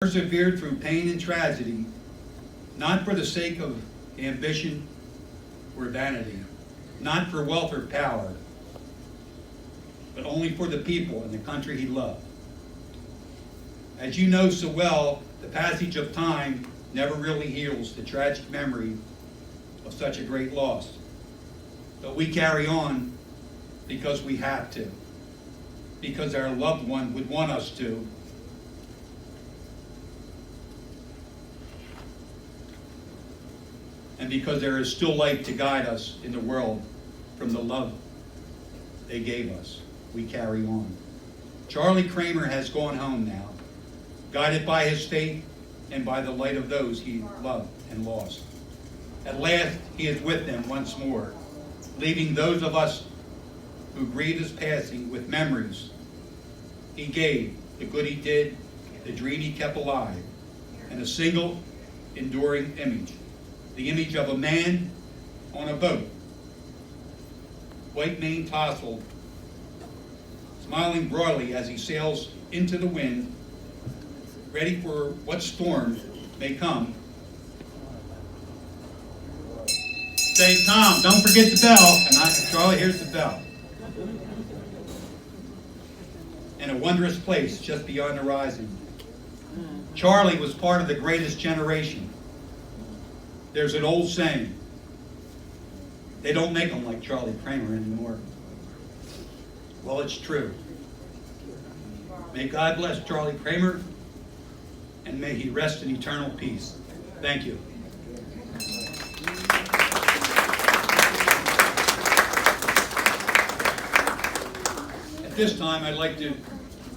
Persevered through pain and tragedy, not for the sake of ambition or vanity, not for wealth or power, but only for the people and the country he loved. As you know so well, the passage of time never really heals the tragic memory of such a great loss. But we carry on because we have to, because our loved one would want us to. And because there is still light to guide us in the world from the love they gave us, we carry on. Charlie Kramer has gone home now, guided by his faith and by the light of those he loved and lost. At last, he is with them once more, leaving those of us who grieve his passing with memories he gave, the good he did, the dream he kept alive, and a single enduring image. The image of a man on a boat, white mane tousled, smiling broadly as he sails into the wind, ready for what storm may come. Say, Tom, don't forget the bell. And Charlie, here's the bell. In a wondrous place just beyond the horizon. Charlie was part of the greatest generation. There's an old saying, they don't make them like Charlie Kramer anymore. Well, it's true. May God bless Charlie Kramer, and may he rest in eternal peace. Thank you. At this time, I'd like to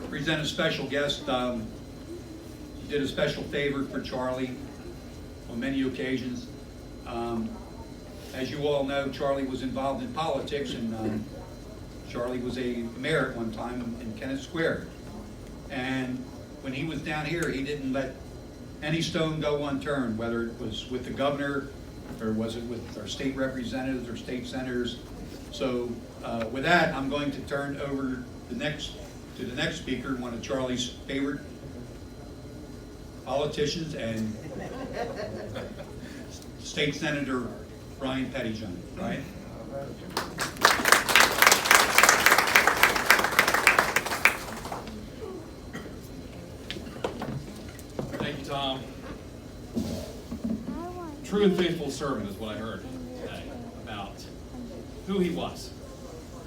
present a special guest. He did a special favor for Charlie on many occasions. As you all know, Charlie was involved in politics, and Charlie was a mayor at one time in Kennett Square. And when he was down here, he didn't let any stone go unturned, whether it was with the governor or was it with our state representatives or state senators. So with that, I'm going to turn over to the next speaker, one of Charlie's favorite politicians, and State Senator Brian Pettyjohn. Brian? Thank you, Tom. True and faithful servant is what I heard today about who he was.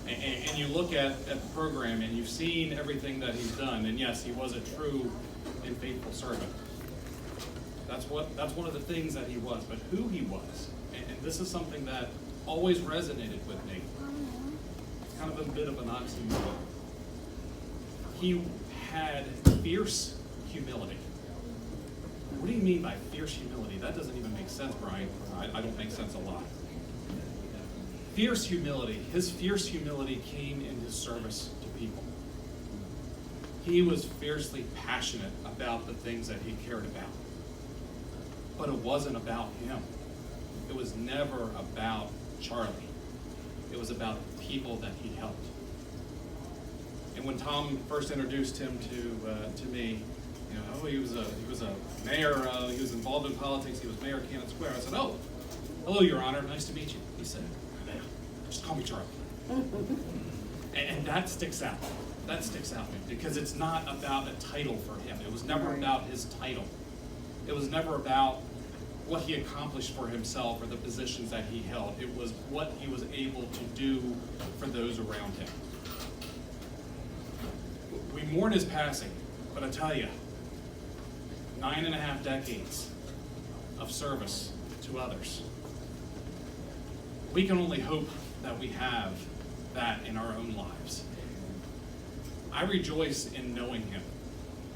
And you look at the program and you've seen everything that he's done, and yes, he was a true and faithful servant. That's one of the things that he was, but who he was, and this is something that always resonated with me. It's kind of a bit of an oxymoron. He had fierce humility. What do you mean by fierce humility? That doesn't even make sense, Brian. I don't make sense a lot. Fierce humility. His fierce humility came in his service to people. He was fiercely passionate about the things that he cared about. But it wasn't about him. It was never about Charlie. It was about the people that he helped. And when Tom first introduced him to me, you know, he was a mayor. He was involved in politics. He was mayor of Kennett Square. I said, "Oh, hello, Your Honor. Nice to meet you." He said, "Just call me Charlie." And that sticks out. That sticks out to me because it's not about a title for him. It was never about his title. It was never about what he accomplished for himself or the positions that he held. It was what he was able to do for those around him. We mourn his passing, but I tell you, 9.5 decades of service to others. We can only hope that we have that in our own lives. I rejoice in knowing him.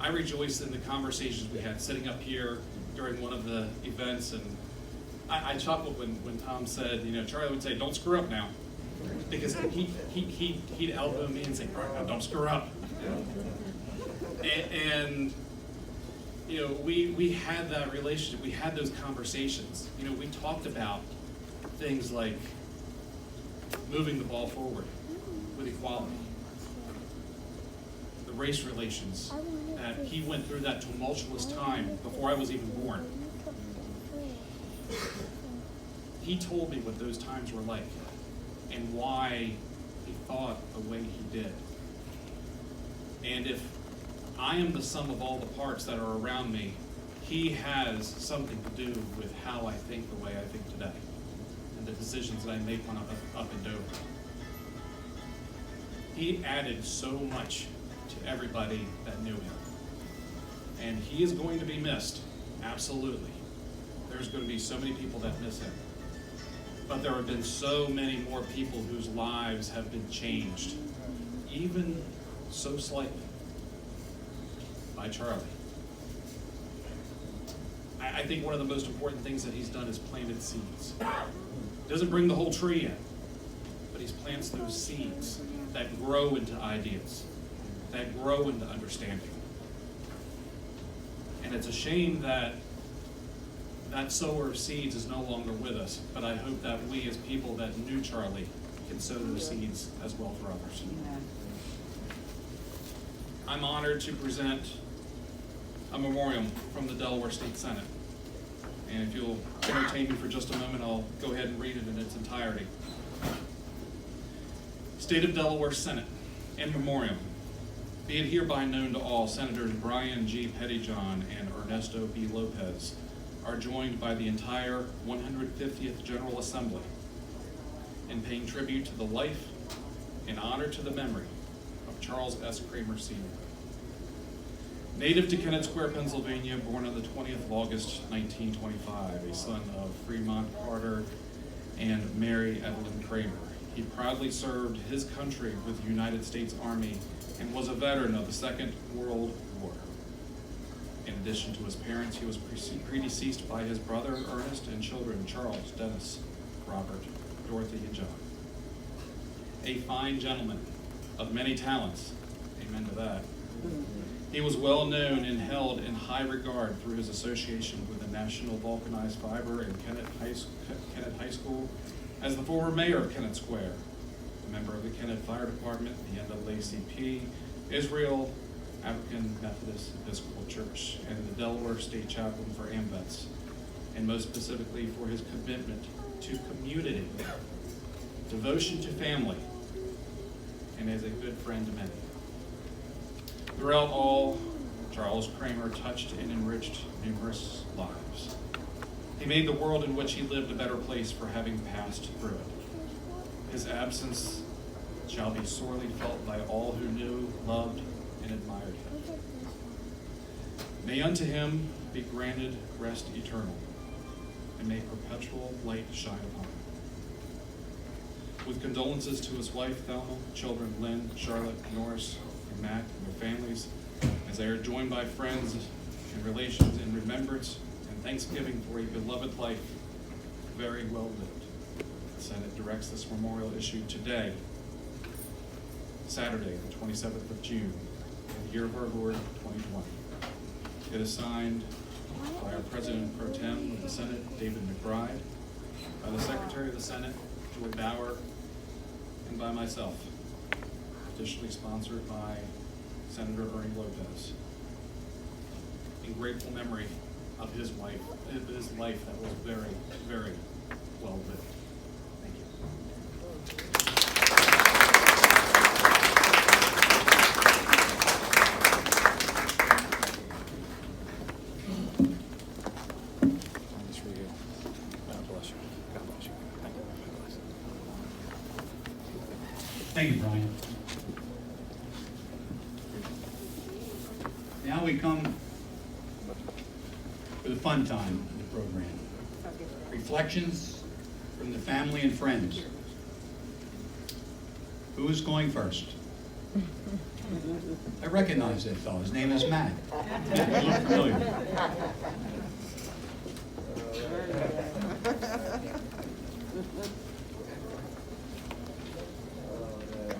I rejoice in the conversations we had sitting up here during one of the events, and I chuckled when Tom said, you know, Charlie would say, "Don't screw up now," because he'd elbow me and say, "All right, now don't screw up." And you know, we had that relationship, we had those conversations. You know, we talked about things like moving the ball forward with equality, the race relations, that he went through that tumultuous time before I was even born. He told me what those times were like and why he thought the way he did. And if I am the sum of all the parts that are around me, he has something to do with how I think the way I think today and the decisions that I make when I'm up and over. He added so much to everybody that knew him. And he is going to be missed, absolutely. There's going to be so many people that miss him. But there have been so many more people whose lives have been changed, even so slightly, by Charlie. I think one of the most important things that he's done is planted seeds. He doesn't bring the whole tree in, but he plants those seeds that grow into ideas, that grow into understanding. And it's a shame that that sower of seeds is no longer with us, but I hope that we as people that knew Charlie can sow those seeds as well for others. I'm honored to present a memorial from the Delaware State Senate. And if you'll entertain me for just a moment, I'll go ahead and read it in its entirety. State of Delaware Senate, in memoriam. Be it hereby known to all, Senators Brian G. Pettyjohn and Ernesto B. Lopez are joined by the entire 150th General Assembly in paying tribute to the life and honor to the memory of Charles S. Kramer Sr. Native to Kennett Square, Pennsylvania, born on the 20th of August, 1925, a son of Fremont Carter and Mary Evelyn Kramer. He proudly served his country with the United States Army and was a veteran of the Second World War. In addition to his parents, he was predeceased by his brother Ernest and children Charles, Dennis, Robert, Dorothy, and John. A fine gentleman of many talents, amen to that. He was well known and held in high regard through his association with the National Vulcanized Fiber and Kennett High School, as the former mayor of Kennett Square, a member of the Kennett Fire Department, the NAACP, Israel African Methodist Episcopal Church, and the Delaware State Chaplain for AMVETS, and most specifically for his commitment to community, devotion to family, and as a good friend to many. Throughout all, Charles Kramer touched and enriched numerous lives. He made the world in which he lived a better place for having passed through it. His absence shall be sorely felt by all who knew, loved, and admired him. May unto him be granted rest eternal, and may perpetual light shine upon him. With condolences to his wife, Thelma, children Lynn, Charlotte, Norris, and Matt, and their families, as they are joined by friends and relations in remembrance and thanksgiving for a beloved life, very well lived. The Senate directs this memorial issued today, Saturday, the 27th of June, in the year of our Lord, 2020. It is signed by our President Pro Tem of the Senate, David McBride, by the Secretary of the Senate, Joy Bauer, and by myself. Additionally sponsored by Senator Ernie Lopez. In grateful memory of his life that was very, very well lived. Thank you. Thank you, Brian. Now we come to the fun time of the program. Reflections from the family and friends. Who is going first? I recognize that fellow. His name is Matt. Yeah, you look familiar.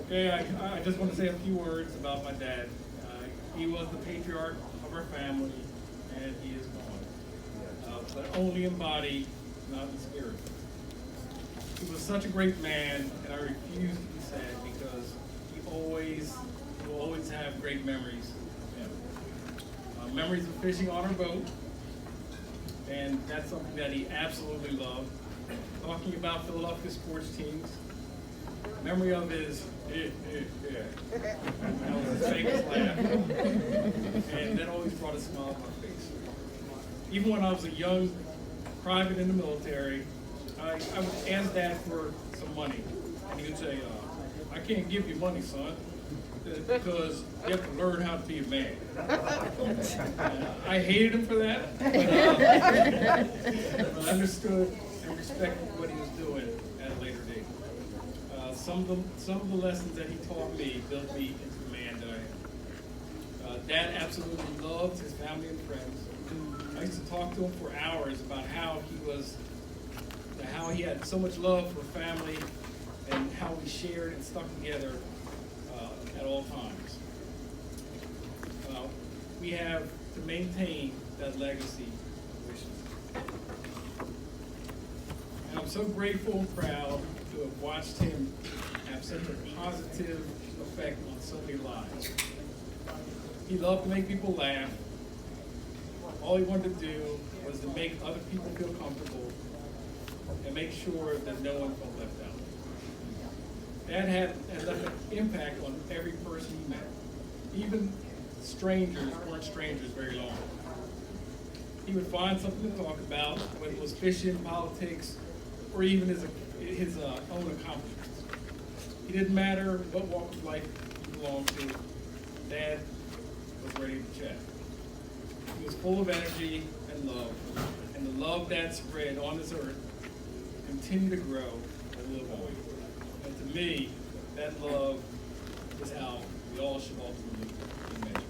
Okay, I just want to say a few words about my dad. He was the patriarch of our family, and he is gone. But only in body, not in spirit. He was such a great man, and I refuse to be sad because he always will always have great memories of him. Memories of fishing on our boat, and that's something that he absolutely loved. Talking about Philadelphia sports teams, memory of his that was his famous laugh, and that always brought a smile to my face. Even when I was a young private in the military, I would ask Dad for some money, and he would say, I can't give you money, son, because you have to learn how to be a man. I hated him for that, but I understood and respected what he was doing at a later date. Some of the lessons that he taught me built me into the man that I am. Dad absolutely loved his family and friends. I used to talk to him for hours about how he had so much love for family and how we shared and stuck together at all times. We have to maintain that legacy of wishes. And I'm so grateful and proud to have watched him have such a positive effect on so many lives. He loved to make people laugh. All he wanted to do was to make other people feel comfortable and make sure that no one felt left out. Dad had left an impact on every person he met. Even strangers weren't strangers very long. He would find something to talk about, whether it was fishing, politics, or even his own accomplishments. He didn't matter what walk of life he belonged to. Dad was ready to chat. He was full of energy and the love that spread on this earth continued to grow and live on. And to me, that love is how we all should ultimately be measured.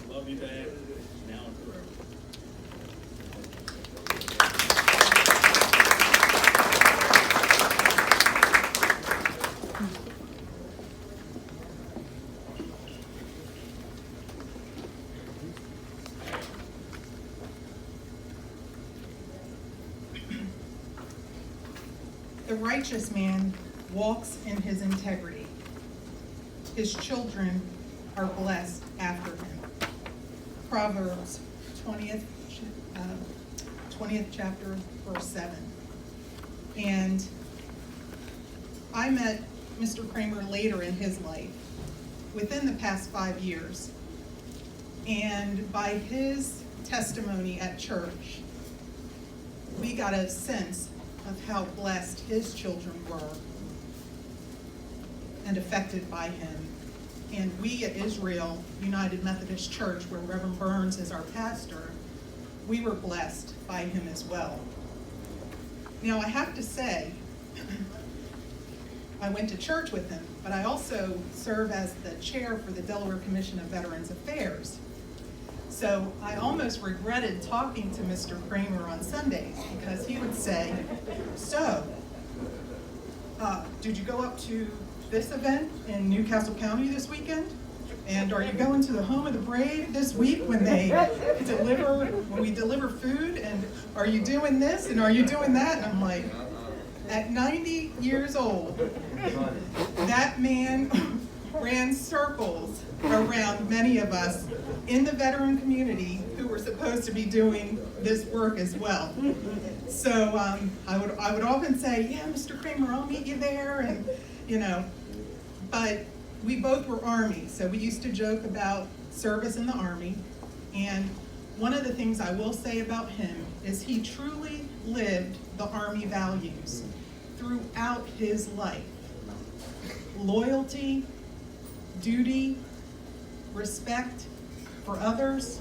I love you, Dad, now and forever. The righteous man walks in his integrity. His children are blessed after him. Proverbs 20th chapter, verse 7. And I met Mr. Kramer later in his life, within the past 5 years. And by his testimony at church, we got a sense of how blessed his children were and affected by him. And we at Israel United Methodist Church, where Reverend Burns is our pastor, we were blessed by him as well. Now I have to say, I went to church with him, but I also serve as the chair for the Delaware Commission of Veterans Affairs. So I almost regretted talking to Mr. Kramer on Sundays, because he would say, so, did you go up to this event in Newcastle County this weekend? And are you going to the Home of the Brave this week when we deliver food? And are you doing this and are you doing that? And I'm like, at 90 years old, that man ran circles around many of us in the veteran community who were supposed to be doing this work as well. So I would often say, yeah, Mr. Kramer, I'll meet you there, and but we both were Army, so we used to joke about service in the Army. And one of the things I will say about him is he truly lived the Army values throughout his life. Loyalty, duty, respect for others,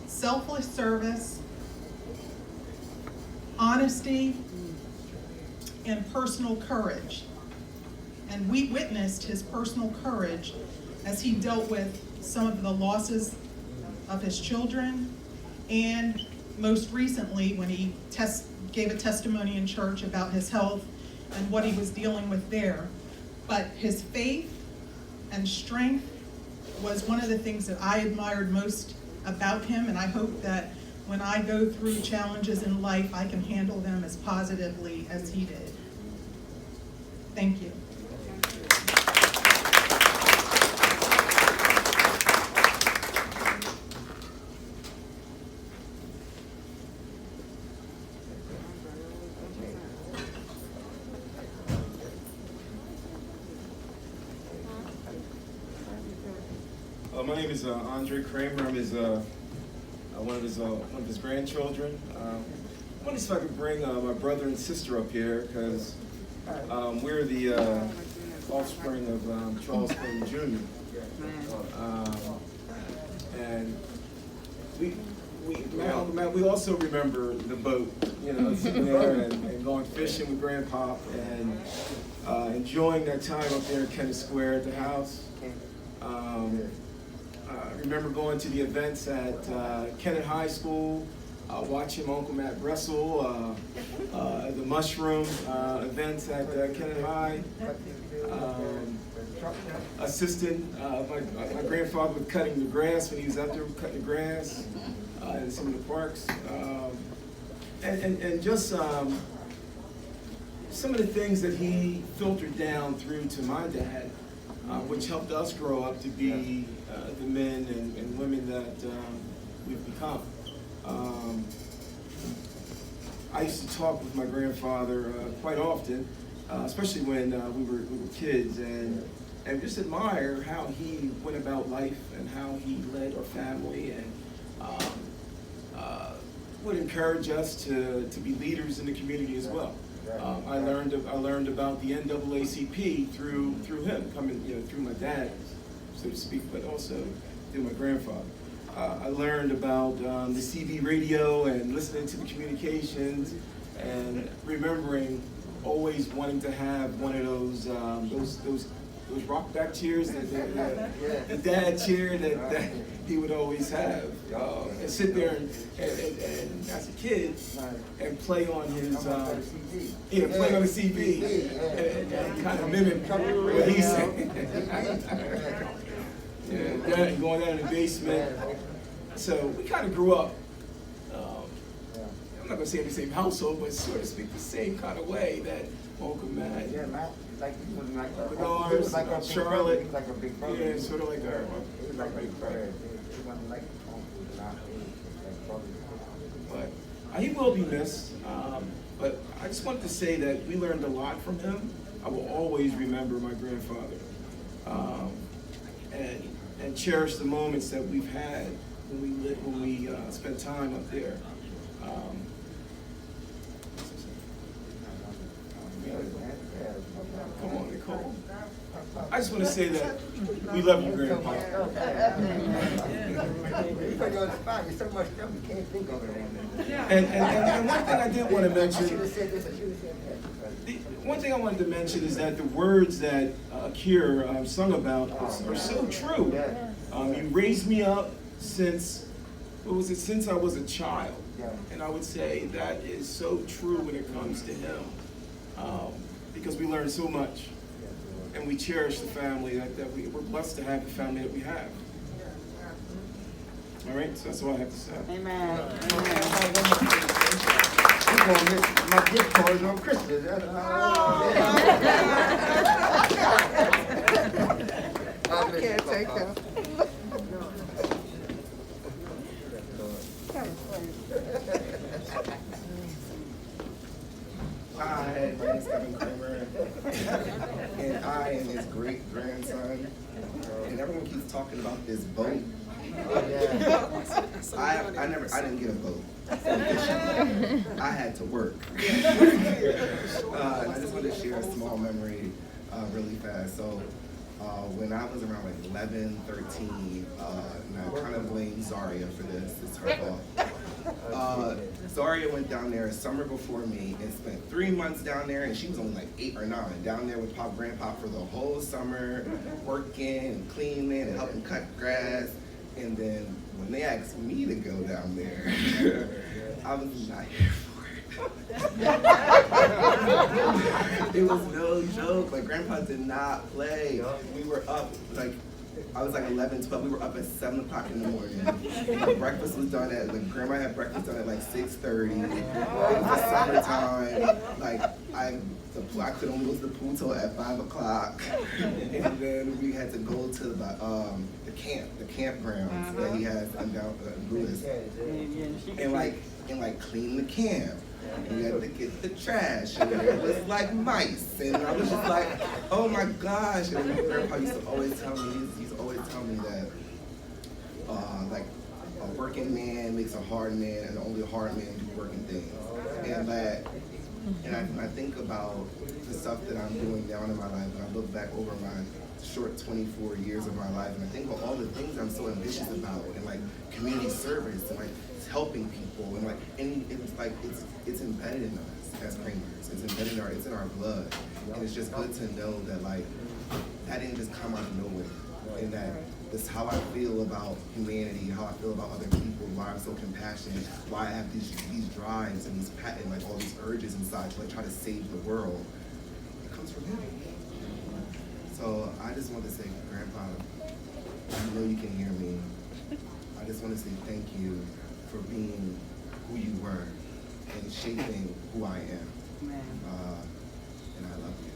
selfless service, honesty, and personal courage. And we witnessed his personal courage as he dealt with some of the losses of his children, and most recently when he gave a testimony in church about his health and what he was dealing with there. But his faith and strength was one of the things that I admired most about him, and I hope that when I go through challenges in life, I can handle them as positively as he did. Thank you. My name is Andre Kramer. I'm one of his grandchildren. I wonder if I could bring my brother and sister up here because we're the offspring of Charles Clinton Jr. And we also remember the boat, sitting there and going fishing with Grandpa and enjoying that time up there at Kennett Square at the house. I remember going to the events at Kennett High School, watching my Uncle Matt wrestle, the mushroom events at Kennett High, assisting my grandfather with cutting the grass when he was out there cutting the grass in some of the parks, and just some of the things that he filtered down through to my dad, which helped us grow up to be the men and women that we've become. I used to talk with my grandfather quite often, especially when we were kids, and just admire how he went about life and how he led our family, and would encourage us to be leaders in the community as well. I learned about the NAACP through him, coming through my dad, so to speak, but also through my grandfather. I learned about the CB radio and listening to the communications, and remembering always wanting to have one of those rock back chairs, the dad chair that he would always have, and sit there and as a kid and play on his play on the CB and kind of mimic what he said. And going down in the basement. So we kind of grew up. I'm not gonna say in the same household, but sort of speak the same kind of way that Uncle Matt. Yeah, Matt, like he was like Charlotte. He was like a big brother. Yeah, sort of like He was like a big brother. He wasn't like but he will be missed. But I just wanted to say that we learned a lot from him. I will always remember my grandfather, and cherish the moments that we've had when we spent time up there. Come on, Nicole. I just want to say that we love you, Grandpa. You put you on the spot. There's so much stuff you can't think of it. And one thing I did want to I mention. should have said this. I should have said that. One thing I wanted to mention is that the words that Kier sung about are so true. You raised me up since I was a child. And I would say that is so true when it comes to him. Because we learned so much. And we cherish the family that we're blessed to have the family that we have. All right, so that's all I have to say. Amen. You're going to miss my gift cards on Christmas. I can't take that. Hi, my name is Kevin Kramer, and I am his great-grandson, and everyone keeps talking about this boat. I didn't get a boat. I had to work. And I just wanted to share a small memory really fast. So when I was around like 11, 13, and I kind of blame Zaria for this, it's her fault. Zaria went down there a summer before me and spent 3 months down there, and she was only like 8 or 9, down there with Grandpa for the whole summer, working and cleaning and helping cut grass. And then when they asked me to go down there, I was not here for it. It was no joke. Like, Grandpa did not play. We were up, like, I was like 11, 12. We were up at 7 o'clock in the morning. Breakfast was done Grandma had breakfast done at like 6:30. It was the summertime. Like, I could only go to the pool till at 5 o'clock. And then we had to go to the campgrounds that he has down in Lewis. And clean the camp. And we had to get the trash, and it was like mice. And I was just like, oh my gosh. And Grandpa used to always tell me, that like a working man makes a hard man, and only a hard man do working things. And I think about the stuff that I'm doing now in my life, and I look back over my short 24 years of my life, and I think about all the things I'm so ambitious about, and like community service, and like helping people, and it's like it's embedded in us as Kramers. It's embedded it's in our blood, and it's just good to know that like that didn't just come out of nowhere, and that it's how I feel about humanity, how I feel about other people, why I'm so compassionate, why I have these drives and like all these urges inside to like try to save the world. It comes from him. So I just want to say, Grandpa, I know you can hear me. I just want to say thank you for being who you were and shaping who I am. And I love you.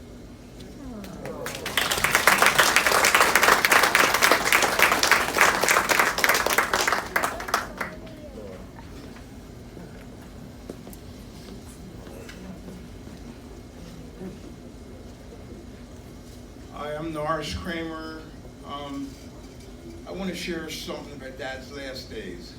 Hi, I'm Norris Kramer. I want to share something about Dad's last days.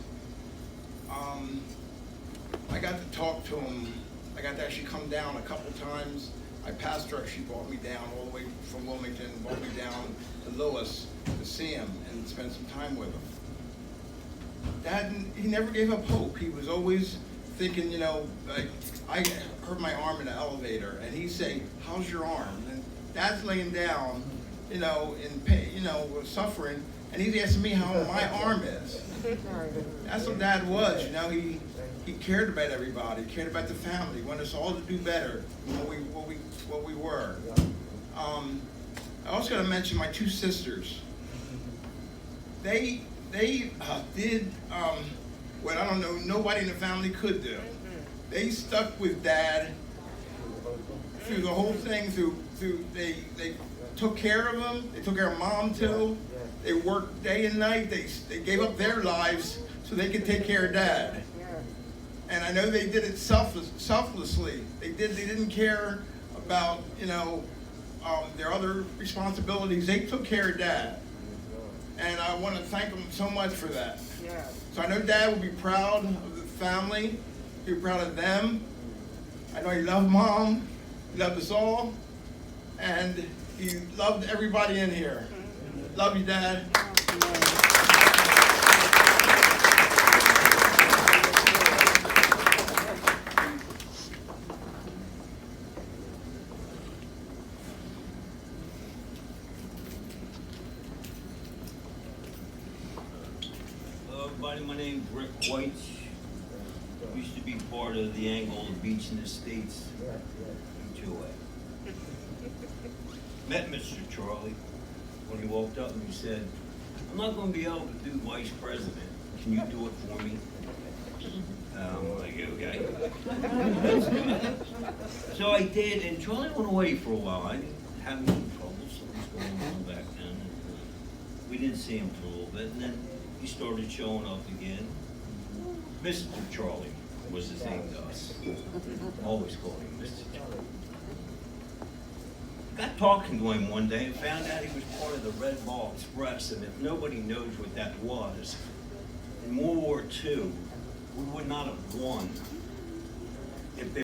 I got to talk to him. I got to actually come down a couple times. My pastor actually brought me down all the way from Wilmington, brought me down to Lewis to see him and spend some time with him. Dad, he never gave up hope. He was always thinking, like, I hurt my arm in the elevator, and he'd say, "How's your arm?" And Dad's laying down, in pain, suffering, and he's asking me how my arm is. That's what Dad was, He cared about everybody, cared about the family, wanted us all to do better than what we were. I also got to mention my two sisters. They did what I don't know nobody in the family could do. They stuck with Dad through the whole thing. They took care of him. They took care of Mom too. They worked day and night. They gave up their lives so they could take care of Dad. And I know they did it selflessly. They didn't care about their other responsibilities. They took care of Dad, and I want to thank them so much for that. So I know Dad will be proud of the family. He'll be proud of them. I know he loved Mom. He loved us all, and he loved everybody in here. Love you, Dad. Hello, everybody. My name's Rick White. Used to be part of the Angola Beach and Estates HOA. Met Mr. Charlie when he walked up and he said, "I'm not going to be able to do vice president. Can you do it for me?" I'm like, okay. So I did, and Charlie went away for a while. I had some trouble, something was going on back then. We didn't see him for a little bit, and then he started showing up again. Mr. Charlie was his name to us. Always called him Mr. Charlie. Got talking to him one day and found out he was part of the Red Ball Express, and if nobody knows what that was, in World War II, we would not have won